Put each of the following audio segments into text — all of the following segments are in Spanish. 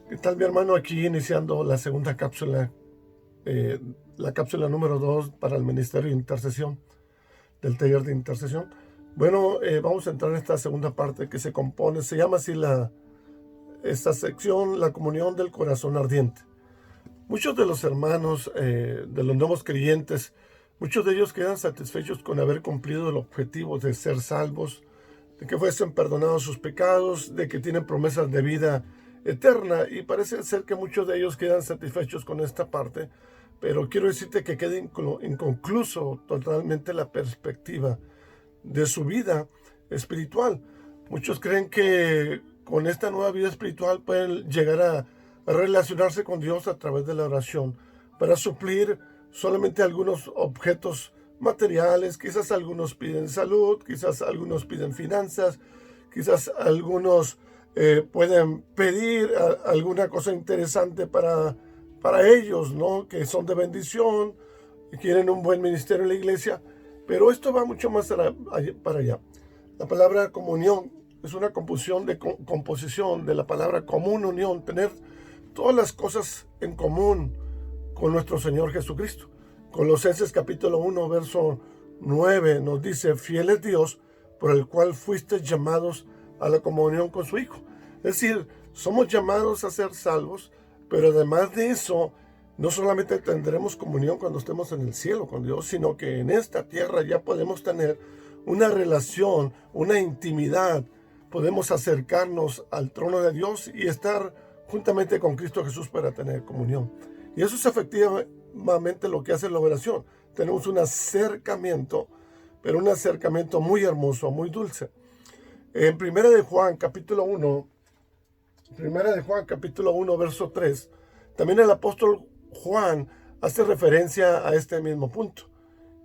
¿Qué tal, mi hermano? Aquí iniciando la segunda cápsula, la cápsula número 2 para el Ministerio de Intercesión, del taller de intercesión. Bueno, vamos a entrar en esta segunda parte que se llama así esta sección, la comunión del corazón ardiente. Muchos de los hermanos, de los nuevos creyentes, muchos de ellos quedan satisfechos con haber cumplido el objetivo de ser salvos, de que fuesen perdonados sus pecados, de que tienen promesas de vida eterna, y parece ser que muchos de ellos quedan satisfechos con esta parte, pero quiero decirte que queda inconcluso totalmente la perspectiva de su vida espiritual. Muchos creen que con esta nueva vida espiritual pueden llegar a relacionarse con Dios a través de la oración para suplir solamente algunos objetos materiales. Quizás algunos piden salud, quizás algunos piden finanzas, quizás algunos pueden pedir alguna cosa interesante para ellos, ¿no? Que son de bendición, que quieren un buen ministerio en la iglesia, pero esto va mucho más para allá. La palabra comunión es una composición de la palabra común, unión, tener todas las cosas en común con nuestro Señor Jesucristo. Colosenses capítulo 1, verso 9 nos dice: fiel es Dios, por el cual fuisteis llamados a la comunión con su Hijo. Es decir, somos llamados a ser salvos, pero además de eso, no solamente tendremos comunión cuando estemos en el cielo con Dios, sino que en esta tierra ya podemos tener una relación, una intimidad. Podemos acercarnos al trono de Dios y estar juntamente con Cristo Jesús para tener comunión. Y eso es efectivamente lo que hace la oración. Tenemos un acercamiento, pero un acercamiento muy hermoso, muy dulce. En Primera de Juan, capítulo 1, verso 3, también el apóstol Juan hace referencia a este mismo punto.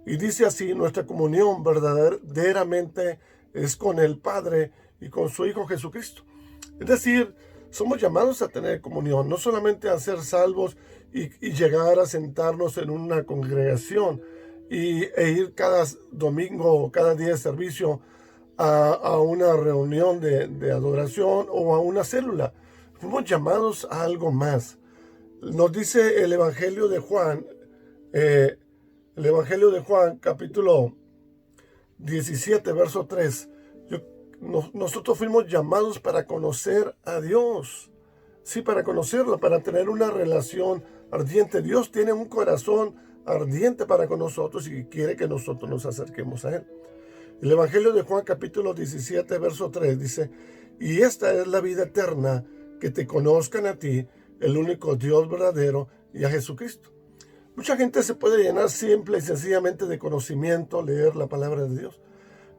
Y dice así: nuestra comunión verdaderamente es con el Padre y con su Hijo Jesucristo. Es decir, somos llamados a tener comunión, no solamente a ser salvos y llegar a sentarnos en una congregación e ir cada domingo o cada día de servicio a una reunión de adoración o a una célula. Fuimos llamados a algo más. Nos dice el Evangelio de Juan, capítulo 17, verso 3. Nosotros fuimos llamados para conocer a Dios. Sí, para conocerlo, para tener una relación ardiente. Dios tiene un corazón ardiente para con nosotros y quiere que nosotros nos acerquemos a Él. El Evangelio de Juan capítulo 17, verso 3 dice: y esta es la vida eterna, que te conozcan a ti, el único Dios verdadero, y a Jesucristo. Mucha gente se puede llenar simple y sencillamente de conocimiento, leer la palabra de Dios,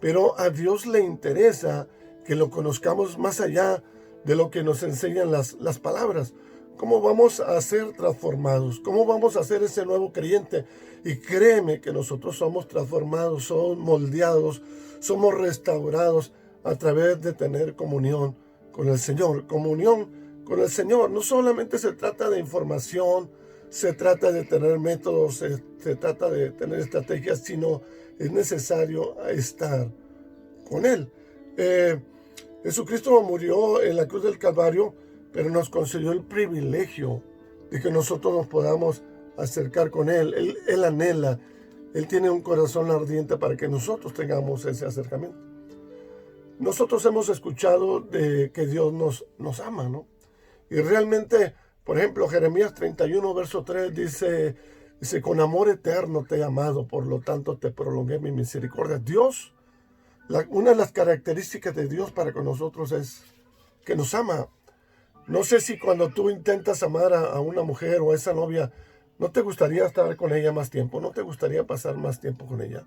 pero a Dios le interesa que lo conozcamos más allá de lo que nos enseñan las palabras. ¿Cómo vamos a ser transformados? ¿Cómo vamos a ser ese nuevo creyente? Y créeme que nosotros somos transformados, somos moldeados, somos restaurados a través de tener comunión con el Señor. Comunión con el Señor no solamente se trata de información, se trata de tener métodos, se trata de tener estrategias, sino es necesario estar con Él. Jesucristo murió en la cruz del Calvario, pero nos concedió el privilegio de que nosotros nos podamos acercar con Él. Él anhela, Él tiene un corazón ardiente para que nosotros tengamos ese acercamiento. Nosotros hemos escuchado de que Dios nos ama, ¿no? Y realmente, por ejemplo, Jeremías 31, verso 3 dice, con amor eterno te he amado, por lo tanto te prolongué mi misericordia. Dios, una de las características de Dios para con nosotros es que nos ama. No sé si cuando tú intentas amar a una mujer o a esa novia, ¿no te gustaría estar con ella más tiempo? ¿No te gustaría pasar más tiempo con ella?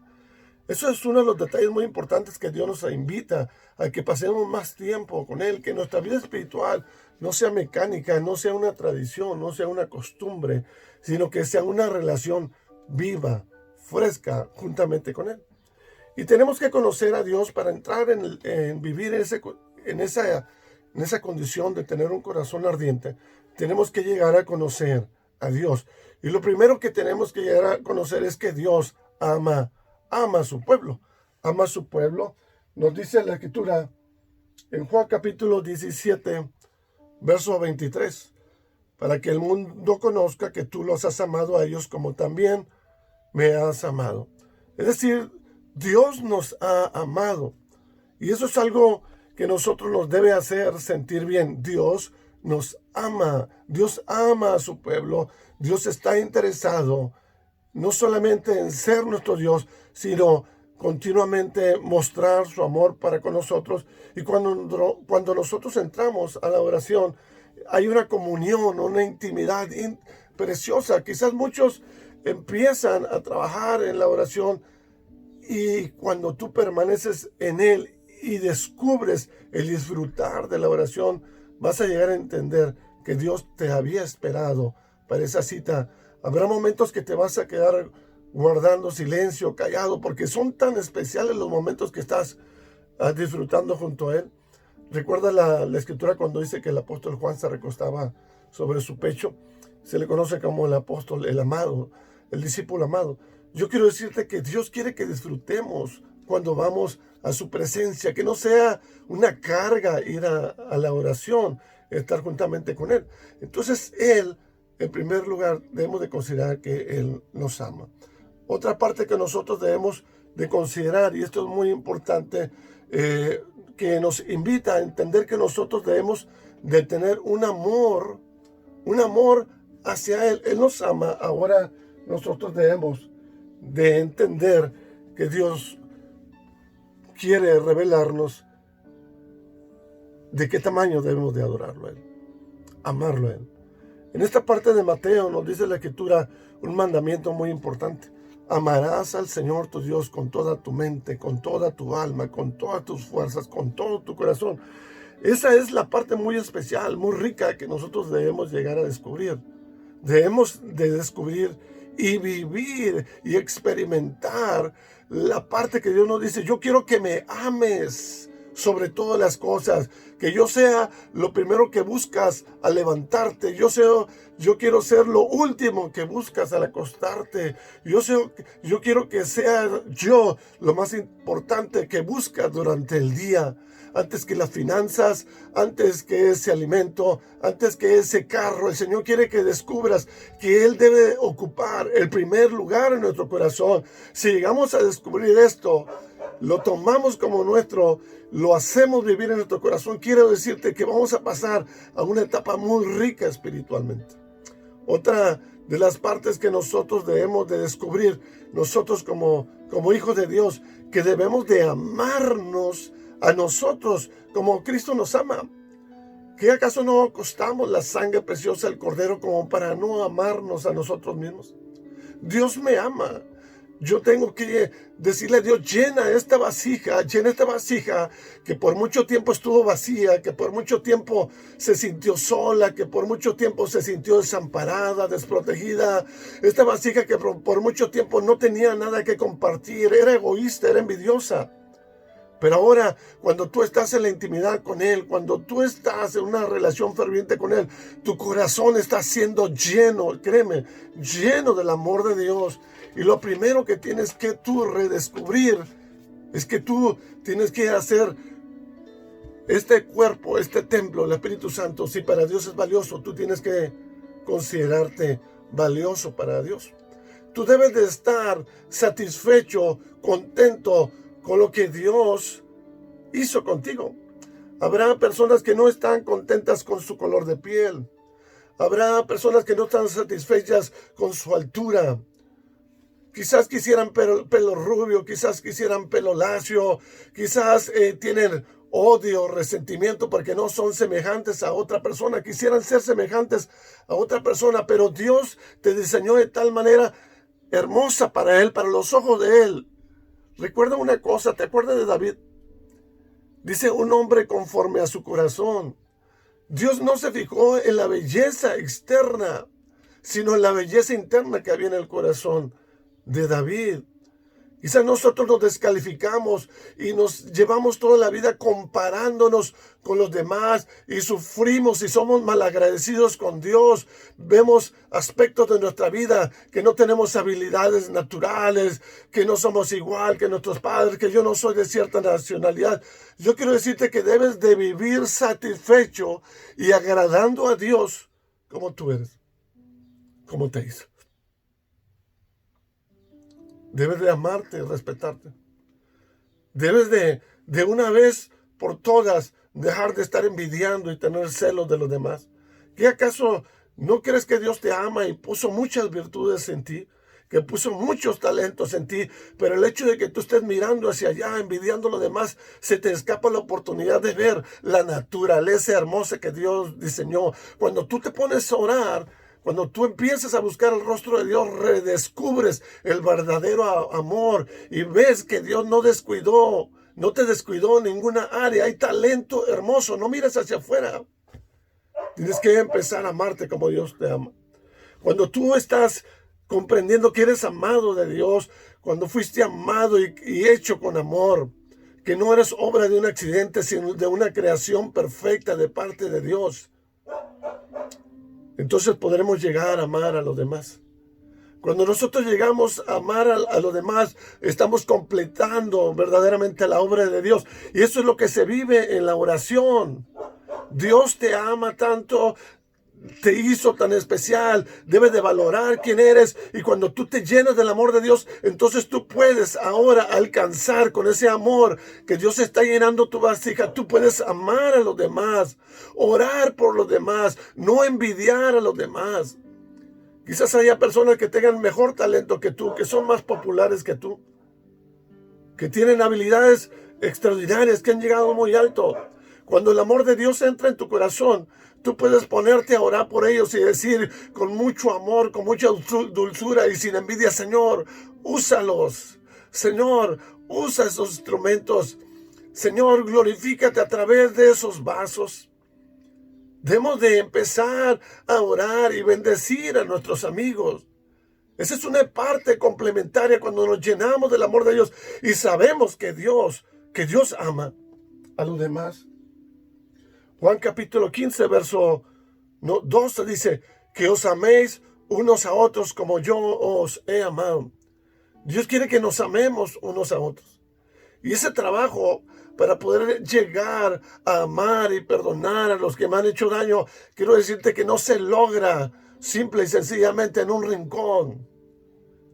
Eso es uno de los detalles muy importantes que Dios nos invita a que pasemos más tiempo con Él, que nuestra vida espiritual no sea mecánica, no sea una tradición, no sea una costumbre, sino que sea una relación viva, fresca, juntamente con Él. Y tenemos que conocer a Dios para entrar en vivir en esa condición de tener un corazón ardiente. Tenemos que llegar a conocer a Dios. Y lo primero que tenemos que llegar a conocer es que Dios ama a su pueblo. Ama a su pueblo. Nos dice la Escritura en Juan capítulo 17, verso 23. para que el mundo conozca que tú los has amado a ellos como también me has amado. Es decir, Dios nos ha amado. Y eso es algo que nosotros nos debe hacer sentir bien. Dios nos ama. Dios ama a su pueblo. Dios está interesado no solamente en ser nuestro Dios, sino continuamente mostrar su amor para con nosotros. Y cuando nosotros entramos a la oración, hay una comunión, una intimidad preciosa. Quizás muchos empiezan a trabajar en la oración y cuando tú permaneces en Él y descubres el disfrutar de la oración, vas a llegar a entender que Dios te había esperado para esa cita. Habrá momentos que te vas a quedar guardando silencio, callado, porque son tan especiales los momentos que estás disfrutando junto a Él. Recuerda la escritura cuando dice que el apóstol Juan se recostaba sobre su pecho. Se le conoce como el apóstol, el amado, el discípulo amado. Yo quiero decirte que Dios quiere que disfrutemos cuando vamos a su presencia, que no sea una carga ir a la oración, estar juntamente con Él. Entonces Él, en primer lugar, debemos de considerar que Él nos ama. Otra parte que nosotros debemos de considerar, y esto es muy importante, que nos invita a entender que nosotros debemos de tener un amor hacia Él. Él nos ama. Ahora nosotros debemos de entender que Dios quiere revelarnos de qué tamaño debemos de adorarlo a Él, amarlo a Él. En esta parte de Mateo nos dice la Escritura un mandamiento muy importante. Amarás al Señor tu Dios con toda tu mente, con toda tu alma, con todas tus fuerzas, con todo tu corazón. Esa es la parte muy especial, muy rica que nosotros debemos llegar a descubrir. Debemos de descubrir y vivir y experimentar la parte que Dios nos dice: yo quiero que me ames sobre todas las cosas, que yo sea lo primero que buscas al levantarte, yo quiero ser lo último que buscas al acostarte, yo quiero que sea yo lo más importante que buscas durante el día, antes que las finanzas, antes que ese alimento, antes que ese carro. El Señor quiere que descubras que Él debe ocupar el primer lugar en nuestro corazón. Si llegamos a descubrir esto, lo tomamos como nuestro, lo hacemos vivir en nuestro corazón, quiero decirte que vamos a pasar a una etapa muy rica espiritualmente. Otra de las partes que nosotros debemos de descubrir, nosotros como hijos de Dios, que debemos de amarnos a nosotros como Cristo nos ama. ¿Qué acaso no costamos la sangre preciosa del Cordero como para no amarnos a nosotros mismos? Dios me ama. Yo tengo que decirle a Dios: llena esta vasija que por mucho tiempo estuvo vacía, que por mucho tiempo se sintió sola, que por mucho tiempo se sintió desamparada, desprotegida. Esta vasija que por mucho tiempo no tenía nada que compartir, era egoísta, era envidiosa. Pero ahora, cuando tú estás en la intimidad con Él, cuando tú estás en una relación ferviente con Él, tu corazón está siendo lleno, créeme, lleno del amor de Dios. Y lo primero que tienes que tú redescubrir es que tú tienes que hacer este cuerpo, este templo, el Espíritu Santo. Si para Dios es valioso, tú tienes que considerarte valioso para Dios. Tú debes de estar satisfecho, contento con lo que Dios hizo contigo. Habrá personas que no están contentas con su color de piel. Habrá personas que no están satisfechas con su altura. Quizás quisieran pelo rubio, quizás quisieran pelo lacio, quizás tienen odio, resentimiento porque no son semejantes a otra persona. Quisieran ser semejantes a otra persona, pero Dios te diseñó de tal manera hermosa para Él, para los ojos de Él. Recuerda una cosa, ¿te acuerdas de David? Dice: un hombre conforme a su corazón. Dios no se fijó en la belleza externa, sino en la belleza interna que había en el corazón de David. Quizás nosotros nos descalificamos y nos llevamos toda la vida comparándonos con los demás y sufrimos y somos malagradecidos con Dios. Vemos aspectos de nuestra vida que no tenemos habilidades naturales, que no somos igual que nuestros padres, que yo no soy de cierta nacionalidad. Yo quiero decirte que debes de vivir satisfecho y agradando a Dios como tú eres, como te hizo. Debes de amarte y respetarte. Debes de una vez por todas dejar de estar envidiando y tener celos de los demás. ¿Qué acaso no crees que Dios te ama y puso muchas virtudes en ti? Que puso muchos talentos en ti, pero el hecho de que tú estés mirando hacia allá, envidiando a los demás, se te escapa la oportunidad de ver la naturaleza hermosa que Dios diseñó. Cuando tú te pones a orar, cuando tú empiezas a buscar el rostro de Dios, redescubres el verdadero amor y ves que Dios no te descuidó en ninguna área. Hay talento hermoso, no mires hacia afuera. Tienes que empezar a amarte como Dios te ama. Cuando tú estás comprendiendo que eres amado de Dios, cuando fuiste amado y hecho con amor, que no eres obra de un accidente, sino de una creación perfecta de parte de Dios, entonces podremos llegar a amar a los demás. Cuando nosotros llegamos a amar a los demás, estamos completando verdaderamente la obra de Dios. Y eso es lo que se vive en la oración. Dios te ama tanto, te hizo tan especial, debes de valorar quién eres, y cuando tú te llenas del amor de Dios, entonces tú puedes ahora alcanzar con ese amor que Dios está llenando tu vasija. Tú puedes amar a los demás, orar por los demás, no envidiar a los demás. Quizás haya personas que tengan mejor talento que tú, que son más populares que tú, que tienen habilidades extraordinarias, que han llegado muy alto. Cuando el amor de Dios entra en tu corazón, tú puedes ponerte a orar por ellos y decir con mucho amor, con mucha dulzura y sin envidia: Señor, úsalos. Señor, usa esos instrumentos. Señor, glorifícate a través de esos vasos. Debemos de empezar a orar y bendecir a nuestros amigos. Esa es una parte complementaria cuando nos llenamos del amor de Dios y sabemos que Dios ama a los demás. Juan capítulo 15, verso 12 dice: que os améis unos a otros como yo os he amado. Dios quiere que nos amemos unos a otros. Y ese trabajo para poder llegar a amar y perdonar a los que me han hecho daño, quiero decirte que no se logra simple y sencillamente en un rincón.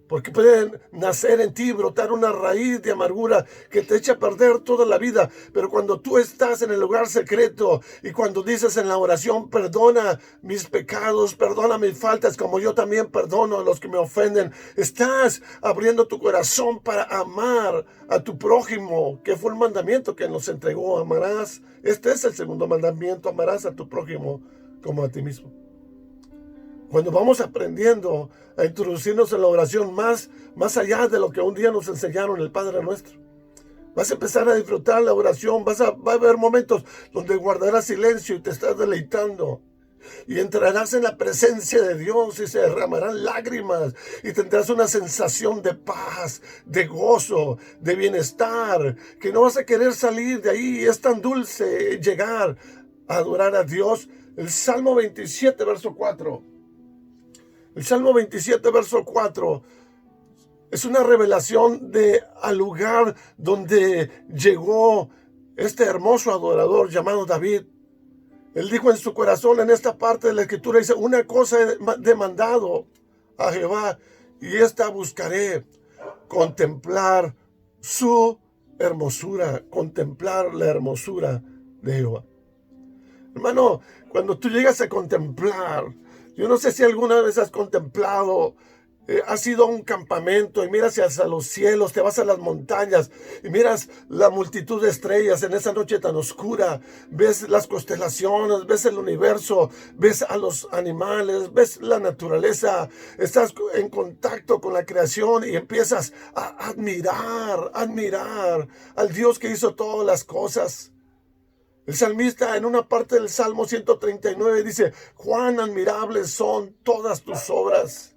Porque puede nacer en ti, brotar una raíz de amargura que te echa a perder toda la vida. Pero cuando tú estás en el lugar secreto y cuando dices en la oración: perdona mis pecados, perdona mis faltas, como yo también perdono a los que me ofenden, estás abriendo tu corazón para amar a tu prójimo, que fue el mandamiento que nos entregó. Amarás. Este es el segundo mandamiento: amarás a tu prójimo como a ti mismo. Cuando vamos aprendiendo a introducirnos en la oración más allá de lo que un día nos enseñaron el Padre Nuestro, vas a empezar a disfrutar la oración. Va a haber momentos donde guardarás silencio y te estás deleitando. Y entrarás en la presencia de Dios y se derramarán lágrimas y tendrás una sensación de paz, de gozo, de bienestar, que no vas a querer salir de ahí. Es tan dulce llegar a adorar a Dios. El Salmo 27, verso 4. El Salmo 27, verso 4, es una revelación al lugar donde llegó este hermoso adorador llamado David. Él dijo en su corazón, en esta parte de la escritura, dice: una cosa he demandado a Jehová, y esta buscaré: contemplar su hermosura, contemplar la hermosura de Jehová. Hermano, cuando tú llegas a contemplar, yo no sé si alguna vez has contemplado, has ido a un campamento y miras hacia los cielos, te vas a las montañas y miras la multitud de estrellas en esa noche tan oscura, ves las constelaciones, ves el universo, ves a los animales, ves la naturaleza, estás en contacto con la creación y empiezas a admirar al Dios que hizo todas las cosas. El salmista en una parte del Salmo 139 dice: cuán admirables son todas tus obras.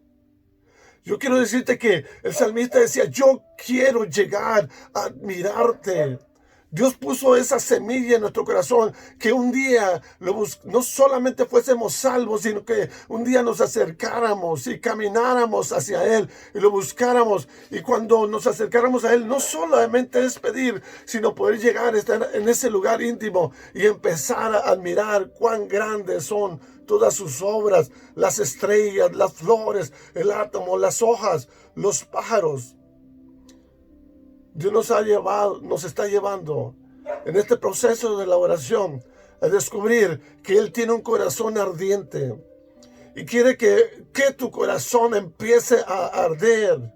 Yo quiero decirte que el salmista decía: yo quiero llegar a admirarte. Dios puso esa semilla en nuestro corazón, que un día no solamente fuésemos salvos, sino que un día nos acercáramos y camináramos hacia Él y lo buscáramos. Y cuando nos acercáramos a Él, no solamente es pedir, sino poder llegar a estar en ese lugar íntimo y empezar a admirar cuán grandes son todas sus obras, las estrellas, las flores, el átomo, las hojas, los pájaros. Dios nos está llevando en este proceso de la oración a descubrir que Él tiene un corazón ardiente y quiere que tu corazón empiece a arder.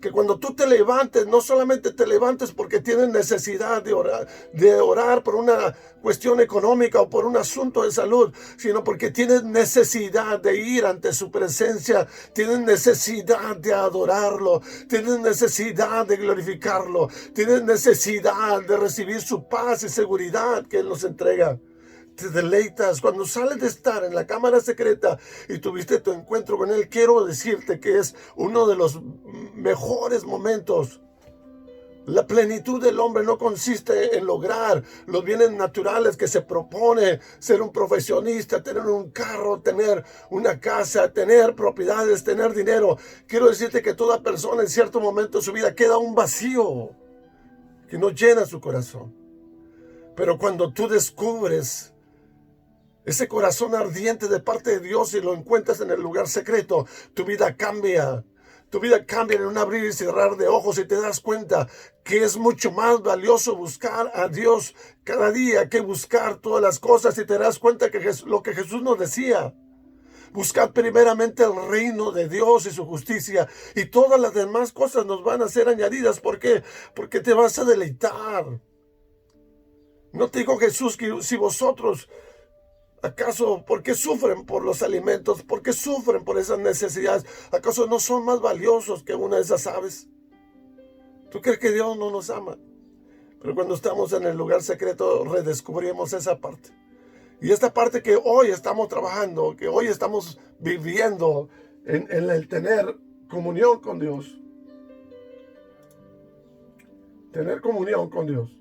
Que cuando tú te levantes, no solamente te levantes porque tienes necesidad de orar por una cuestión económica o por un asunto de salud, sino porque tienes necesidad de ir ante su presencia, tienes necesidad de adorarlo, tienes necesidad de glorificarlo, tienes necesidad de recibir su paz y seguridad que Él nos entrega. Te deleitas cuando sales de estar en la cámara secreta y tuviste tu encuentro con Él. Quiero decirte que es uno de los mejores momentos. La plenitud del hombre no consiste en lograr los bienes naturales que se propone: ser un profesionista, tener un carro, tener una casa, tener propiedades, tener dinero. Quiero decirte que toda persona en cierto momento de su vida queda un vacío que no llena su corazón. Pero cuando tú descubres ese corazón ardiente de parte de Dios y lo encuentras en el lugar secreto, tu vida cambia. Tu vida cambia en un abrir y cerrar de ojos y te das cuenta que es mucho más valioso buscar a Dios cada día que buscar todas las cosas, y te das cuenta que lo que Jesús nos decía: buscad primeramente el reino de Dios y su justicia, y todas las demás cosas nos van a ser añadidas. ¿Por qué? Porque te vas a deleitar. ¿No te dijo Jesús que si vosotros, acaso, por qué sufren por los alimentos? ¿Por qué sufren por esas necesidades? ¿Acaso no son más valiosos que una de esas aves? ¿Tú crees que Dios no nos ama? Pero cuando estamos en el lugar secreto redescubrimos esa parte. Y esta parte que hoy estamos trabajando, que hoy estamos viviendo en el tener comunión con Dios. Tener comunión con Dios.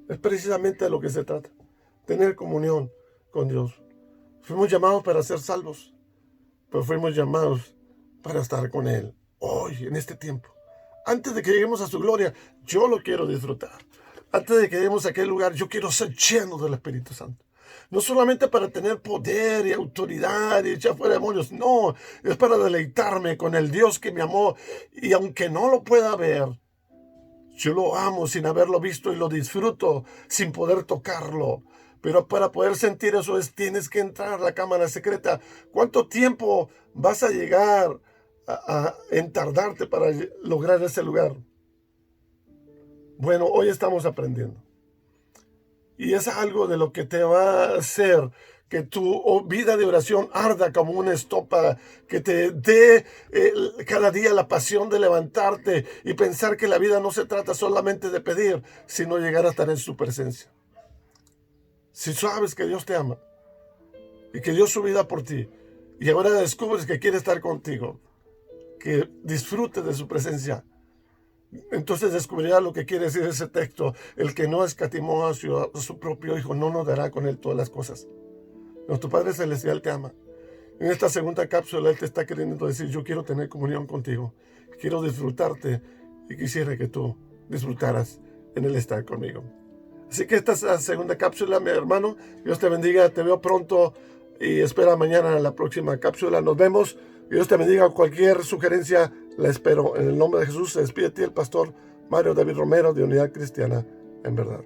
Es precisamente de lo que se trata. Tener comunión con Dios. Fuimos llamados para ser salvos, pero fuimos llamados para estar con Él hoy, en este tiempo. Antes de que lleguemos a su gloria, yo lo quiero disfrutar. Antes de que lleguemos a aquel lugar, yo quiero ser lleno del Espíritu Santo. No solamente para tener poder y autoridad y echar fuera demonios. No, es para deleitarme con el Dios que me amó. Y aunque no lo pueda ver, yo lo amo sin haberlo visto y lo disfruto sin poder tocarlo. Pero para poder sentir eso tienes que entrar a la cámara secreta. ¿Cuánto tiempo vas a llegar a tardarte para lograr ese lugar? Bueno, hoy estamos aprendiendo. Y es algo de lo que te va a hacer que tu vida de oración arda como una estopa, que te dé cada día la pasión de levantarte y pensar que la vida no se trata solamente de pedir, sino llegar a estar en su presencia. Si sabes que Dios te ama y que dio su vida por ti, y ahora descubres que quiere estar contigo, que disfrute de su presencia, entonces descubrirás lo que quiere decir ese texto: el que no escatimó a su propio Hijo, no nos dará con Él todas las cosas. Nuestro Padre Celestial te ama. En esta segunda cápsula Él te está queriendo decir: yo quiero tener comunión contigo, quiero disfrutarte, y quisiera que tú disfrutaras en el estar conmigo. Así que esta es la segunda cápsula, mi hermano. Dios te bendiga, te veo pronto y espera mañana la próxima cápsula. Nos vemos. Dios te bendiga. Cualquier sugerencia la espero. En el nombre de Jesús se despide de ti el pastor Mario David Romero, de Unidad Cristiana en Verdad.